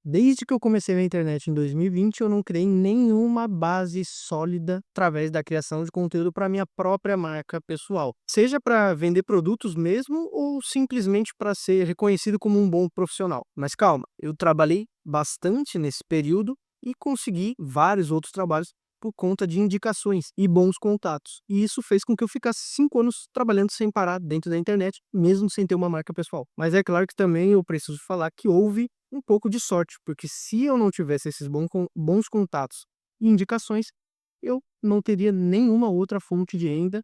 Desde que eu comecei na internet em 2020, eu não criei nenhuma base sólida através da criação de conteúdo para minha própria marca pessoal. Seja para vender produtos mesmo ou simplesmente para ser reconhecido como um bom profissional. Mas calma, eu trabalhei bastante nesse período e consegui vários outros trabalhos por conta de indicações e bons contatos. E isso fez com que eu ficasse 5 anos trabalhando sem parar dentro da internet, mesmo sem ter uma marca pessoal. Mas é claro que também eu preciso falar que houve um pouco de sorte, porque se eu não tivesse esses bons contatos e indicações, eu não teria nenhuma outra fonte de renda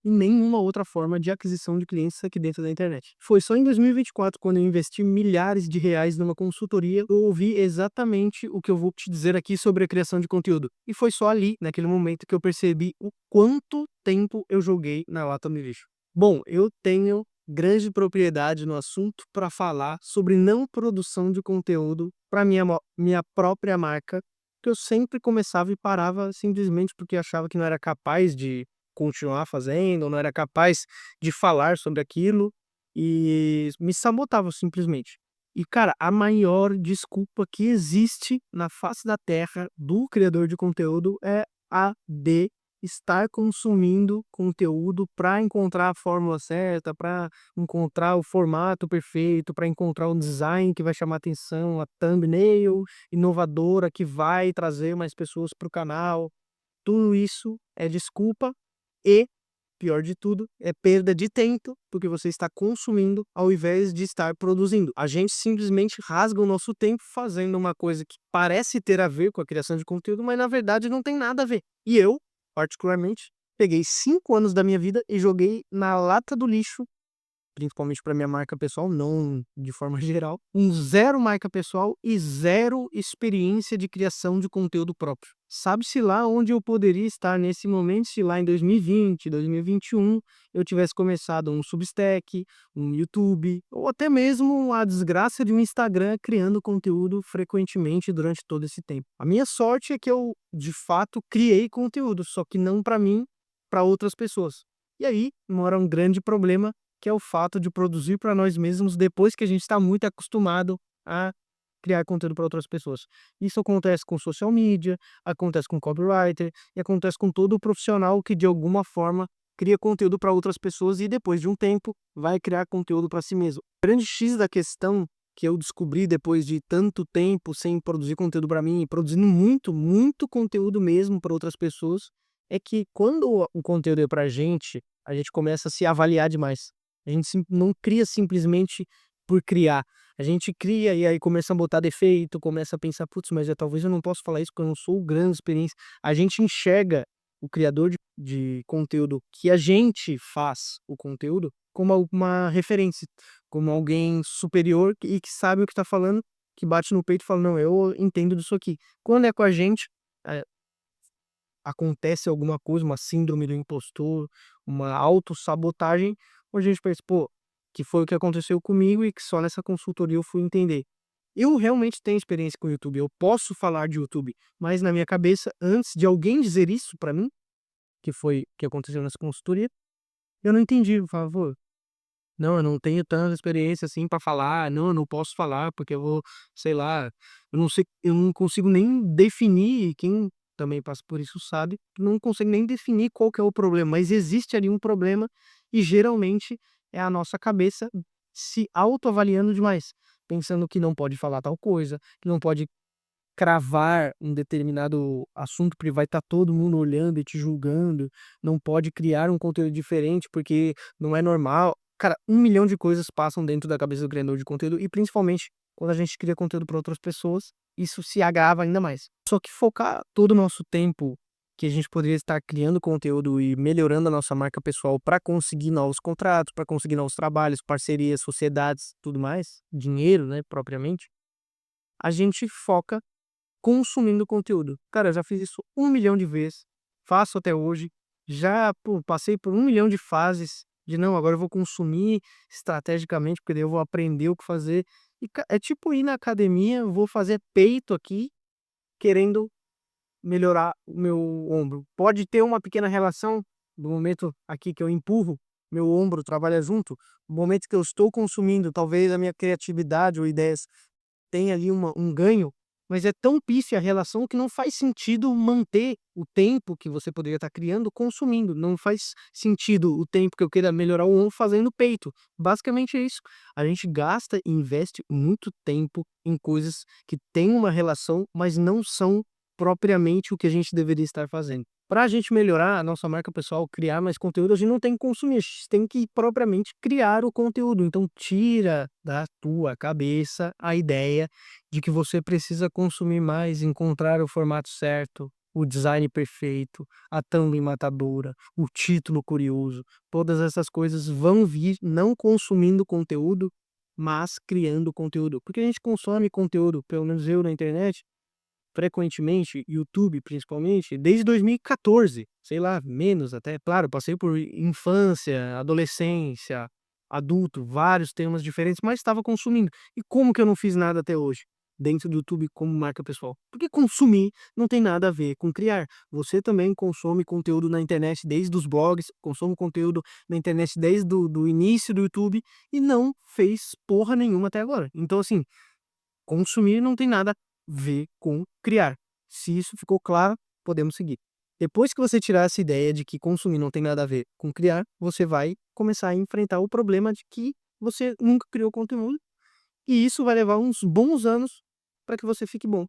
e nenhuma outra forma de aquisição de clientes aqui dentro da internet. Foi só em 2024, quando eu investi milhares de reais numa consultoria, eu ouvi exatamente o que eu vou te dizer aqui sobre a criação de conteúdo. E foi só ali, naquele momento, que eu percebi o quanto tempo eu joguei na lata do lixo. Bom, eu tenho grande propriedade no assunto para falar sobre não produção de conteúdo para minha própria marca, que eu sempre começava e parava simplesmente porque achava que não era capaz de continuar fazendo, ou não era capaz de falar sobre aquilo, e me sabotava simplesmente. E cara, a maior desculpa que existe na face da terra do criador de conteúdo é a de estar consumindo conteúdo para encontrar a fórmula certa, para encontrar o formato perfeito, para encontrar um design que vai chamar atenção, a thumbnail inovadora que vai trazer mais pessoas para o canal. Tudo isso é desculpa e, pior de tudo, é perda de tempo, porque você está consumindo ao invés de estar produzindo. A gente simplesmente rasga o nosso tempo fazendo uma coisa que parece ter a ver com a criação de conteúdo, mas na verdade não tem nada a ver. E eu, particularmente, peguei 5 anos da minha vida e joguei na lata do lixo, principalmente para minha marca pessoal, não de forma geral, um zero marca pessoal e zero experiência de criação de conteúdo próprio. Sabe-se lá onde eu poderia estar nesse momento, se lá em 2020, 2021, eu tivesse começado um Substack, um YouTube, ou até mesmo a desgraça de um Instagram criando conteúdo frequentemente durante todo esse tempo. A minha sorte é que eu, de fato, criei conteúdo, só que não para mim, para outras pessoas. E aí mora um grande problema, que é o fato de produzir para nós mesmos depois que a gente está muito acostumado a criar conteúdo para outras pessoas. Isso acontece com social media, acontece com copywriter e acontece com todo profissional que de alguma forma cria conteúdo para outras pessoas e depois de um tempo vai criar conteúdo para si mesmo. O grande X da questão que eu descobri depois de tanto tempo sem produzir conteúdo para mim, e produzindo muito, muito conteúdo mesmo para outras pessoas, é que quando o conteúdo é para a gente começa a se avaliar demais. A gente não cria simplesmente por criar. A gente cria e aí começa a botar defeito, começa a pensar: "Putz, mas talvez eu não possa falar isso porque eu não sou grande experiência". A gente enxerga o criador de conteúdo que a gente faz o conteúdo como uma referência, como alguém superior e que sabe o que está falando, que bate no peito e fala: "Não, eu entendo disso aqui". Quando é com a gente, eh, acontece alguma coisa, uma síndrome do impostor, uma autossabotagem, onde a gente pensa: "Pô, que foi o que aconteceu comigo e que só nessa consultoria eu fui entender". Eu realmente tenho experiência com o YouTube, eu posso falar de YouTube, mas na minha cabeça, antes de alguém dizer isso pra mim, que foi o que aconteceu nessa consultoria, eu não entendi. Eu falava: "Pô, não, eu não tenho tanta experiência assim pra falar, não, eu não posso falar porque eu vou, sei lá, eu não sei, eu não consigo nem definir", e quem também passa por isso sabe, não consegue nem definir qual que é o problema, mas existe ali um problema e geralmente é a nossa cabeça se autoavaliando demais, pensando que não pode falar tal coisa, que não pode cravar um determinado assunto, porque vai estar todo mundo olhando e te julgando, não pode criar um conteúdo diferente, porque não é normal. Cara, 1 milhão de coisas passam dentro da cabeça do criador de conteúdo e principalmente quando a gente cria conteúdo para outras pessoas, isso se agrava ainda mais. Só que focar todo o nosso tempo que a gente poderia estar criando conteúdo e melhorando a nossa marca pessoal para conseguir novos contratos, para conseguir novos trabalhos, parcerias, sociedades, tudo mais, dinheiro, né, propriamente, a gente foca consumindo conteúdo. Cara, eu já fiz isso 1 milhão de vezes, faço até hoje, já, pô, passei por 1 milhão de fases de: "Não, agora eu vou consumir estrategicamente, porque daí eu vou aprender o que fazer". E é tipo ir na academia, vou fazer peito aqui, querendo melhorar o meu ombro. Pode ter uma pequena relação, do momento aqui que eu empurro, meu ombro trabalha junto, no momento que eu estou consumindo, talvez a minha criatividade ou ideias tem ali um ganho, mas é tão pífia a relação que não faz sentido manter o tempo que você poderia estar criando consumindo. Não faz sentido o tempo que eu queira melhorar o ombro fazendo peito. Basicamente é isso. A gente gasta e investe muito tempo em coisas que têm uma relação, mas não são propriamente o que a gente deveria estar fazendo. Para a gente melhorar a nossa marca pessoal, criar mais conteúdo, a gente não tem que consumir, a gente tem que propriamente criar o conteúdo. Então tira da tua cabeça a ideia de que você precisa consumir mais, encontrar o formato certo, o design perfeito, a thumb matadora, o título curioso. Todas essas coisas vão vir não consumindo conteúdo, mas criando conteúdo. Porque a gente consome conteúdo, pelo menos eu na internet, frequentemente, YouTube principalmente, desde 2014, sei lá, menos até. Claro, passei por infância, adolescência, adulto, vários temas diferentes, mas estava consumindo. E como que eu não fiz nada até hoje? Dentro do YouTube como marca pessoal. Porque consumir não tem nada a ver com criar. Você também consome conteúdo na internet desde os blogs, consome conteúdo na internet desde do início do YouTube e não fez porra nenhuma até agora. Então, assim, consumir não tem nada a ver com criar. Se isso ficou claro, podemos seguir. Depois que você tirar essa ideia de que consumir não tem nada a ver com criar, você vai começar a enfrentar o problema de que você nunca criou conteúdo e isso vai levar uns bons anos para que você fique bom.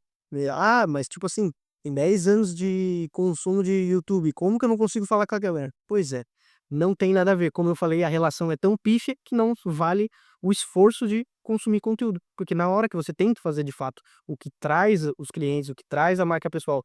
Ah, mas tipo assim, tem 10 anos de consumo de YouTube, como que eu não consigo falar com a galera? Pois é, não tem nada a ver. Como eu falei, a relação é tão pífia que não vale o esforço de consumir conteúdo. Porque na hora que você tenta fazer de fato o que traz os clientes, o que traz a marca pessoal,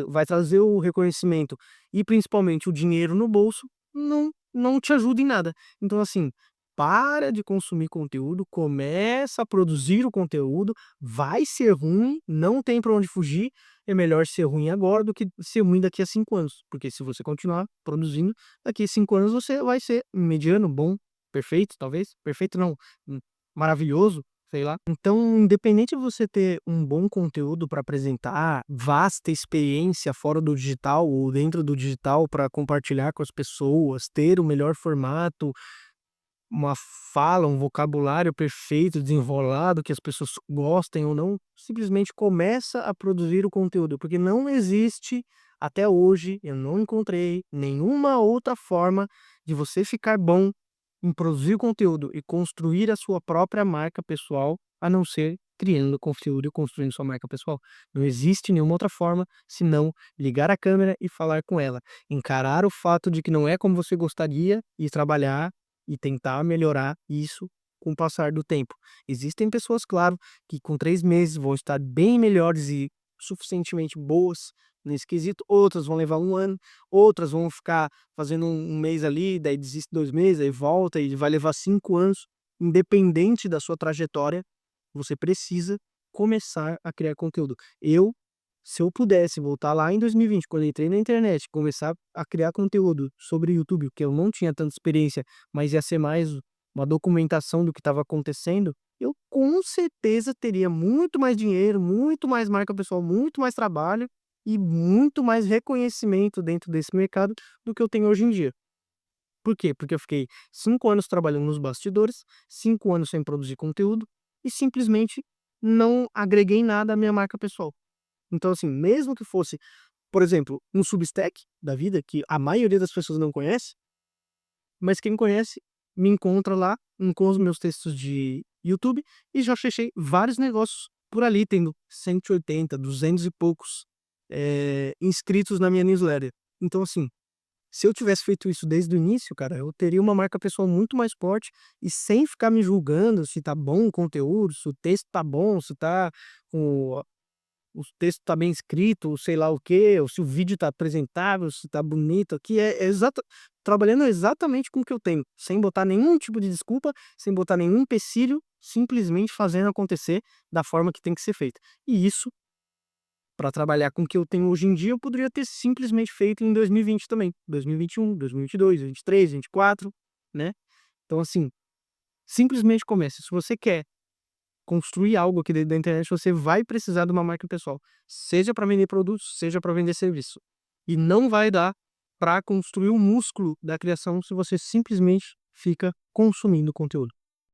vai trazer o reconhecimento e principalmente o dinheiro no bolso, não te ajuda em nada. Então, assim, para de consumir conteúdo, começa a produzir o conteúdo, vai ser ruim, não tem para onde fugir, é melhor ser ruim agora do que ser ruim daqui a 5 anos, porque se você continuar produzindo, daqui a 5 anos você vai ser mediano, bom, perfeito, talvez, perfeito não, maravilhoso, sei lá. Então, independente de você ter um bom conteúdo para apresentar, vasta experiência fora do digital ou dentro do digital para compartilhar com as pessoas, ter o melhor formato, uma fala, um vocabulário perfeito, desenrolado, que as pessoas gostem ou não, simplesmente começa a produzir o conteúdo, porque não existe, até hoje, eu não encontrei nenhuma outra forma de você ficar bom em produzir conteúdo e construir a sua própria marca pessoal, a não ser criando conteúdo e construindo sua marca pessoal. Não existe nenhuma outra forma senão ligar a câmera e falar com ela, encarar o fato de que não é como você gostaria e trabalhar e tentar melhorar isso com o passar do tempo. Existem pessoas, claro, que com 3 meses vão estar bem melhores e suficientemente boas nesse quesito, outras vão levar 1 ano, outras vão ficar fazendo um mês ali, daí desiste 2 meses, aí volta e vai levar 5 anos. Independente da sua trajetória, você precisa começar a criar conteúdo. Se eu pudesse voltar lá em 2020, quando eu entrei na internet, começar a criar conteúdo sobre YouTube, porque eu não tinha tanta experiência, mas ia ser mais uma documentação do que estava acontecendo, eu com certeza teria muito mais dinheiro, muito mais marca pessoal, muito mais trabalho e muito mais reconhecimento dentro desse mercado do que eu tenho hoje em dia. Por quê? Porque eu fiquei 5 anos trabalhando nos bastidores, 5 anos sem produzir conteúdo e simplesmente não agreguei nada à minha marca pessoal. Então, assim, mesmo que fosse, por exemplo, um Substack da vida, que a maioria das pessoas não conhece, mas quem conhece me encontra lá, com os meus textos de YouTube e já fechei vários negócios por ali, tendo 180, 200 e poucos inscritos na minha newsletter. Então, assim, se eu tivesse feito isso desde o início, cara, eu teria uma marca pessoal muito mais forte e sem ficar me julgando se tá bom o conteúdo, se o texto tá bom, se tá com o texto tá bem escrito, ou sei lá o quê, ou se o vídeo tá apresentável, se tá bonito aqui, trabalhando exatamente com o que eu tenho, sem botar nenhum tipo de desculpa, sem botar nenhum empecilho, simplesmente fazendo acontecer da forma que tem que ser feita. E isso, para trabalhar com o que eu tenho hoje em dia, eu poderia ter simplesmente feito em 2020 também, 2021, 2022, 2023, 2024, né. Então assim, simplesmente comece. Se você quer construir algo aqui dentro da internet, você vai precisar de uma marca pessoal, seja para vender produtos, seja para vender serviço. E não vai dar para construir o músculo da criação se você simplesmente fica consumindo conteúdo.